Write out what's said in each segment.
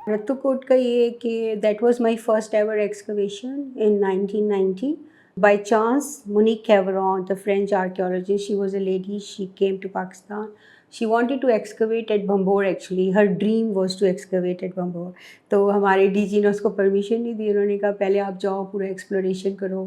रत्तूकोट का ये है कि that was my first ever excavation in 1990. By chance, Monique Cavron, the French archaeologist, she was a lady, she came to Pakistan. She wanted to excavate at Bambor actually. Her dream was to excavate at Bambor. तो हमारे DG ने उसको permission नहीं दी. उन्होंने कहा पहले आप जाओ पूरा एक्सप्लोरेशन करो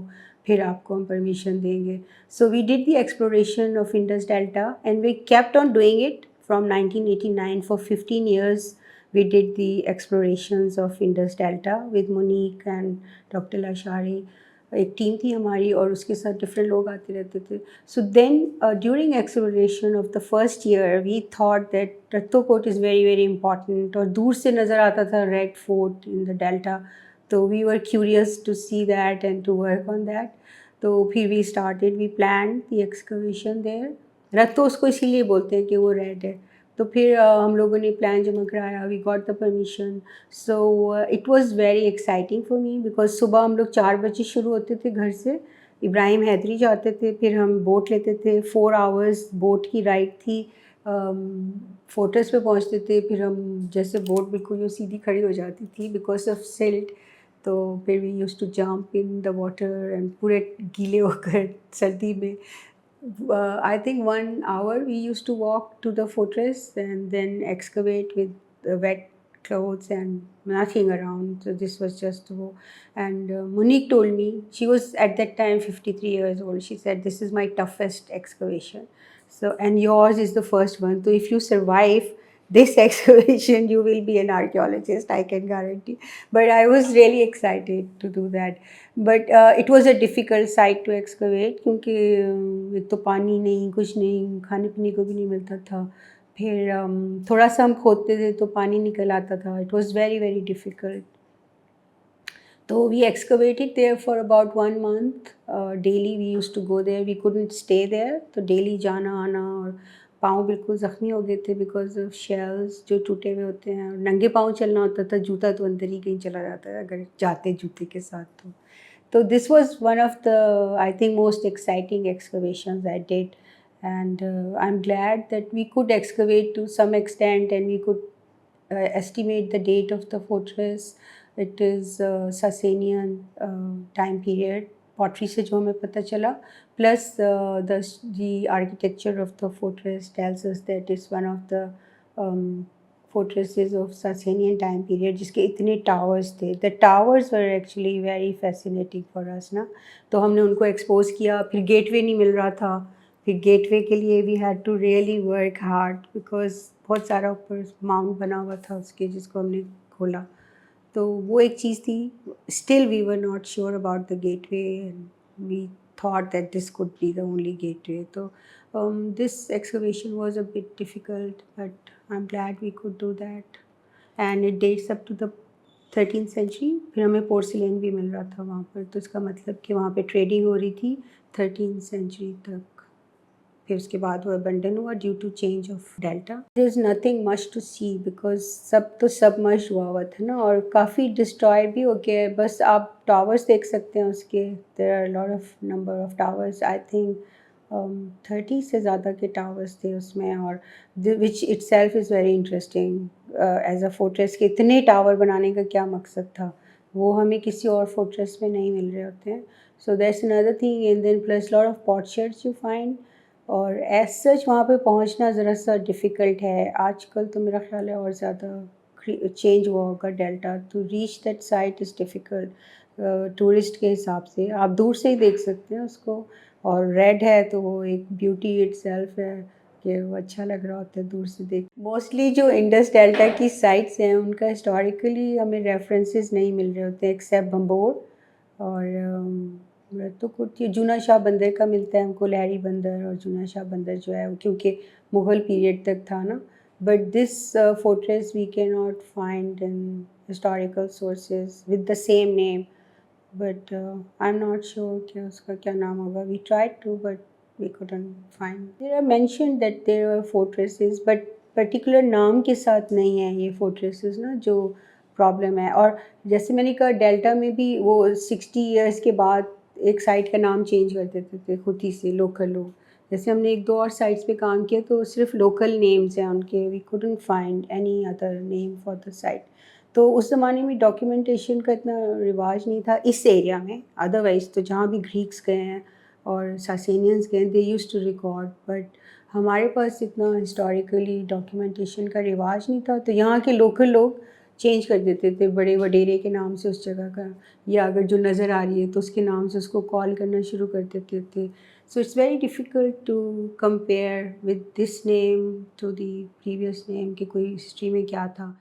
फिर आपको हम परमिशन देंगे. So we did the exploration of Indus Delta and we kept on doing it from 1989 for 15 years. We did the explorations of Indus Delta with Monique and Dr. Lashari. एक team थी हमारी और उसके साथ different लोग आते रहते थे. So then during exploration of the first year we thought that Ratto Kot is very very important और दूर से नज़र आता था red fort in the delta. तो we were curious to see that and to work on that. तो फिर we plan the excavation there. Ratto उसको इसीलिए बोलते हैं कि वो रेड है. तो फिर हम लोगों ने प्लान जमा कराया. We got the permission. So it was very exciting for me because सुबह हम लोग 4 बजे शुरू होते थे घर से. इब्राहिम हैदरी जाते थे, फिर हम बोट लेते थे. 4 आवर्स बोट की राइड थी. फोर्ट्रेस पे पहुंचते थे. फिर हम जैसे बोट बिल्कुल जो सीधी खड़ी हो जाती थी बिकॉज ऑफ सिल्ट. तो फिर we use to jump in the water and पूरे गीले होकर सर्दी में. I think 1 hour we used to walk to the fortress and then excavate with wet clothes and nothing around. So this was just and Monique told me, she was at that time 53 years old. She said, "This is my toughest excavation. So and yours is the first one. So if you survive this excavation, you will be an archaeologist. I can guarantee." But I was really excited to do that. But it was a difficult site to excavate क्योंकि एक तो पानी नहीं कुछ नहीं खाने पीने को भी नहीं मिलता था. फिर थोड़ा सा हम खोदते थे तो पानी निकल आता था. It was very very difficult. तो we excavated there for about 1 month. Daily we use to go there. We couldn't stay there. तो डेली जाना आना और पाँव बिल्कुल ज़ख्मी हो गए थे बिकॉज ऑफ शेल्स जो टूटे हुए होते हैं. और नंगे पाँव चलना होता था. जूता तो अंदर ही कहीं चला जाता है अगर जाते जूते के साथ. तो this was one of the, I think, most exciting excavations I did. And I'm glad that we could excavate to some extent and we could estimate the date of the fortress. It is Sasanian time period. Pottery से जो हमें पता चला. Plus the architecture of the fortress tells us that it's one of the fortresses of Sasanian time period जिसके इतने towers थे. The towers were actually very fascinating for us ना. तो हमने उनको एक्सपोज किया. फिर गेटवे नहीं मिल रहा था. फिर गेटवे के लिए we had to really work hard because बहुत सारा ऊपर माउंट बना हुआ था उसके जिसको हमने खोला. तो वो एक चीज़ थी. Still we were not sure about the gateway and we thought that this could be the only gateway. So this excavation was a bit difficult, but I'm glad we could do that. And it dates up to the 13th century. फिर हमें porcelain भी मिल रहा था वहाँ पर. तो इसका मतलब कि वहाँ पे ट्रेडिंग हो रही थी 13th century तक. फिर उसके बाद वो अबंडन हुआ due to change of delta. There is nothing much to see because सब तो सबमर्ज हुआ था ना. और काफ़ी डिस्ट्रॉय भी हो गया है. बस आप टावर्स देख सकते हैं उसके. There are lot of number of towers. I think 30 से ज़्यादा के टावर्स थे उसमें. और which itself is very interesting as a fortress के इतने टावर बनाने का क्या मकसद था. वो हमें किसी और फोर्ट्रेस में नहीं मिल रहे होते हैं. So that's another thing. And then plus lot of potsherds you find. और एज सच वहाँ पे पहुँचना ज़रा सा डिफ़िकल्ट है. आजकल तो मेरा ख़्याल है और ज़्यादा चेंज हुआ होगा delta. To reach that site is difficult. Tourist के हिसाब से आप दूर से ही देख सकते हैं उसको. और रेड है तो वो एक ब्यूटी इटसेल्फ है कि वो अच्छा लग रहा होता है दूर से देख. मोस्टली जो इंडस डेल्टा की साइट्स हैं उनका हिस्टोरिकली हमें रेफरेंसेस नहीं मिल रहे होते एक्सेप्ट बम्बोर. और तो कुछ ये जूना शाह बंदर का मिलता है हमको. लहरी बंदर और जूना शाह बंदर जो है वो क्योंकि मुग़ल पीरियड तक था ना. But this fortress we can not find in historical sources with the same name. But I am not sure कि उसका क्या नाम होगा. We tried to but we couldn't find. There are mentioned that there are fortresses but particular नाम के साथ नहीं है ये फोर्ट्रेसेस ना जो प्रॉब्लम है. और जैसे मैंने कहा डेल्टा में भी वो 60 ईयर्स के बाद एक साइट का नाम चेंज कर देते थे खुद ही से लोकल लोग. जैसे हमने एक दो और साइट्स पे काम किया तो सिर्फ लोकल नेम्स हैं उनके. We couldn't find any other name for the site. तो उस ज़माने में डॉक्यूमेंटेशन का इतना रिवाज नहीं था इस एरिया में। अदरवाइज़ तो जहाँ भी ग्रीक्स गए हैं और सासेनियंस गए, they used to record, but हमारे पास इतना हिस्टोरिकली डॉक्यूमेंटेशन का रिवाज नहीं था। तो यहाँ के लोकल लोग चेंज कर देते थे बड़े वडेरे के नाम से उस जगह का, या अगर जो नज़र आ रही है तो उसके नाम से उसको कॉल करना शुरू कर देते थे। So it's very difficult to compare with this name to the previous name कि कोई हिस्ट्री में क्या था।